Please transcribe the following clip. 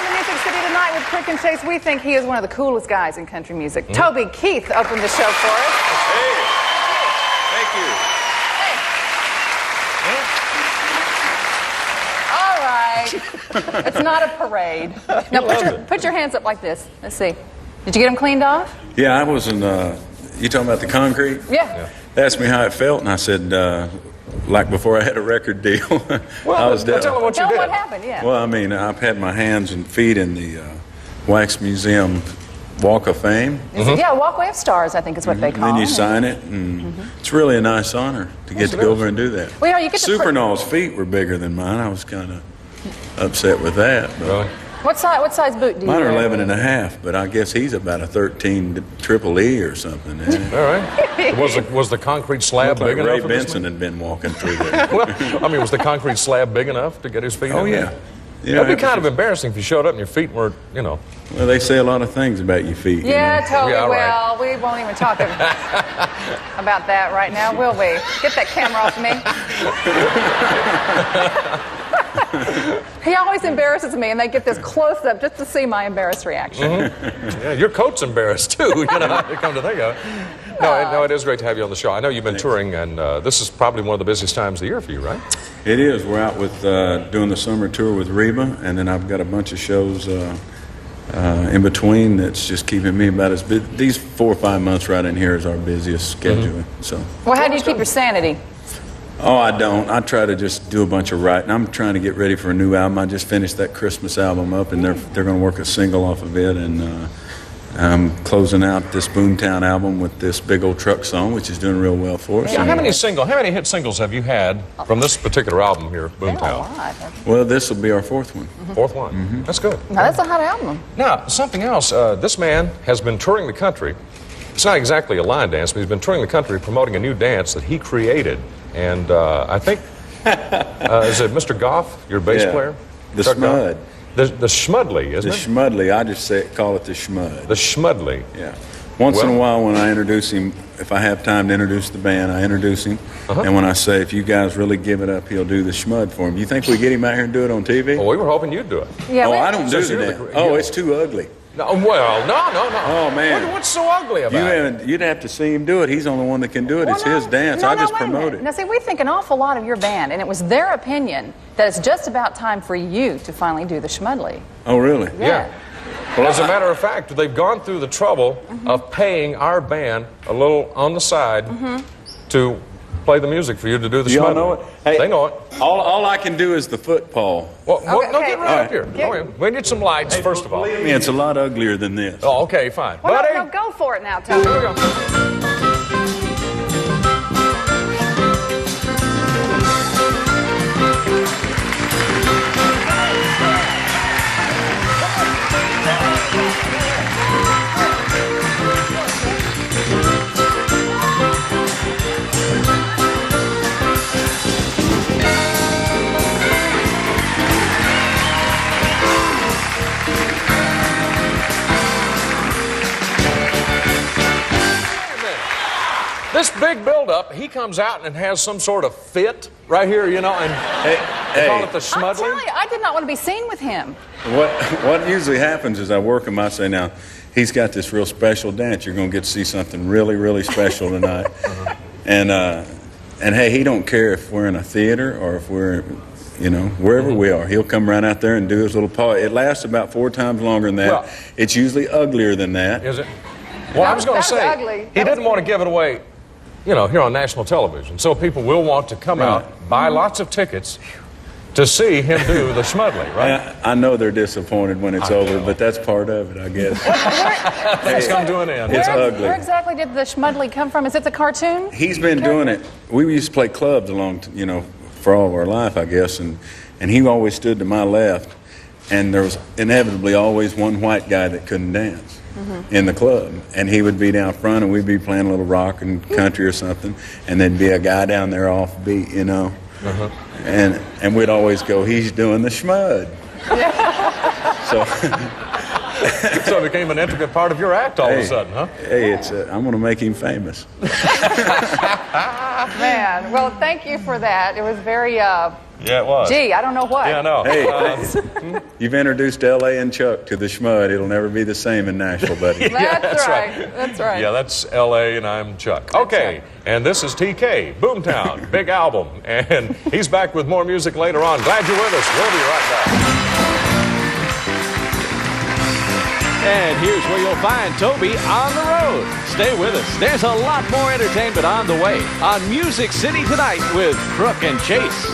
in the Music City tonight with Crook and Chase. We think he is one of the coolest guys in country music. Toby Keith opened the show for us. Hey, thank you. Hey. All right. It's not a parade. Now put your hands up like this. Let's see. Did you get them cleaned off? Yeah, I was in, you talking about the concrete? Yeah. They asked me how it felt, and I said, like before I had a record deal. Well, I was tell them what you did. What happened, yeah. Well, I mean, I've had my hands and feet in the Wax Museum Walk of Fame. Yeah, Walkway of Stars, I think is what they call it. And then you sign it, and it's really a nice honor to get to go over and do that. Well, you get to Supernall's feet were bigger than mine. I was kind of upset with that. But Really? What size boot do you mine are wear? 11 and a half, but I guess he's about a 13 triple E or something. All right. Was the concrete slab Looked like big enough? Ray for this Benson man? had been walking through there. Well, I mean, was the concrete slab big enough to get his feet Oh, in yeah. there? Yeah, It'd be it was kind of embarrassing if you showed up and your feet weren't, you know. Well, they say a lot of things about your feet. Yeah, Toby, Yeah, all right. well, we won't even talk about that right now, will we? Get that camera off me. He always embarrasses me, and they get this close-up just to see my embarrassed reaction. Yeah, your coat's embarrassed, too, you know, to come to think of it. No, it is great to have you on the show. I know you've been touring, and this is probably one of the busiest times of the year for you, right? It is. We're out with doing the summer tour with Reba, and then I've got a bunch of shows in between that's just keeping me about as busy. These 4 or 5 months right in here is our busiest schedule. So. Well, how do you keep your sanity? Oh, I don't. I try to just do a bunch of writing. I'm trying to get ready for a new album. I just finished that Christmas album up, and they're going to work a single off of it, and I'm closing out this Boomtown album with this Big Old Truck song, which is doing real well for us. Yeah, how many hit singles have you had from this particular album here, Boomtown? Well, this will be our fourth one. Fourth one. That's good. Now, that's a hot album. Now, something else. This man has been touring the country. It's not exactly a line dance, but he's been touring the country promoting a new dance that he created. And I think, is it Mr. Goff, your bass player? The Chuck Schmud. Goff? The Schmudley, isn't The it? Schmudley. I just call it the Schmud. The Schmudley. Yeah. Once in a while when I introduce him, if I have time to introduce the band, I introduce him. And when I say, if you guys really give it up, he'll do the Schmud for him. You think we get him out here and do it on TV? Well, we were hoping you'd do it. Yeah, Oh, I don't do So you're that. the- Oh, it's too ugly. No, well, no. Oh, man. What's so ugly about it? You'd have to see him do it. He's the only one that can do it. It's his dance. I just wait a promote minute. it. Now, see, we think an awful lot of your band, and it was their opinion that it's just about time for you to finally do the Schmudley. Oh, really? Yeah. Well, as a matter of fact, they've gone through the trouble of paying our band a little on the side to play the music for you to do the Do y'all Schmudley. know it? Hey, They know it. All I can do is the foot paw. Well, no, okay. get right up here. Go in. We need some lights, first of all. Believe me, it's a lot uglier than this. Oh, okay, fine. Well, Buddy, no, go for it now, Toby. here we go. This big build-up, he comes out and has some sort of fit right here, you know, and they call it the I'm Schmudley. telling you, I did not want to be seen with him. What usually happens is I work him. I say, now, he's got this real special dance. You're going to get to see something really, really special tonight. And hey, he don't care if we're in a theater or if we're, you know, wherever we are. He'll come right out there and do his little paw. It lasts about 4 times longer than that. Well, it's usually uglier than that. Is it? Well, I was going to That was say, ugly. he That didn't was want to give it away, you know, here on national television. So people will want to come out, buy lots of tickets to see him do the Schmudley, right? I know they're disappointed when it's over, but that's part of it, I guess. Things come to an end. It's where, ugly. Where exactly did the Schmudley come from? Is it the cartoon? He's been doing it. We used to play clubs you know, for all of our life, I guess, and he always stood to my left, and there was inevitably always one white guy that couldn't dance in the club, and he would be down front, and we'd be playing a little rock and country or something, and there'd be a guy down there off beat, you know, and we'd always go, he's doing the Schmud. So So it became an intricate part of your act all of a Hey, sudden, huh? Hey, I'm going to make him famous. Man, well, thank you for that. It was very, Yeah, it was. gee, I don't know what. Yeah, I know. Hey, you've introduced L.A. and Chuck to the Schmud. It'll never be the same in Nashville, buddy. That's right. That's right. Yeah, that's L.A. and I'm Chuck. Okay, right. and this is TK, Boomtown, big album. And he's back with more music later on. Glad you're with us. We'll be right back. And here's where you'll find Toby on the road. Stay with us. There's a lot more entertainment on the way on Music City Tonight with Crook and Chase.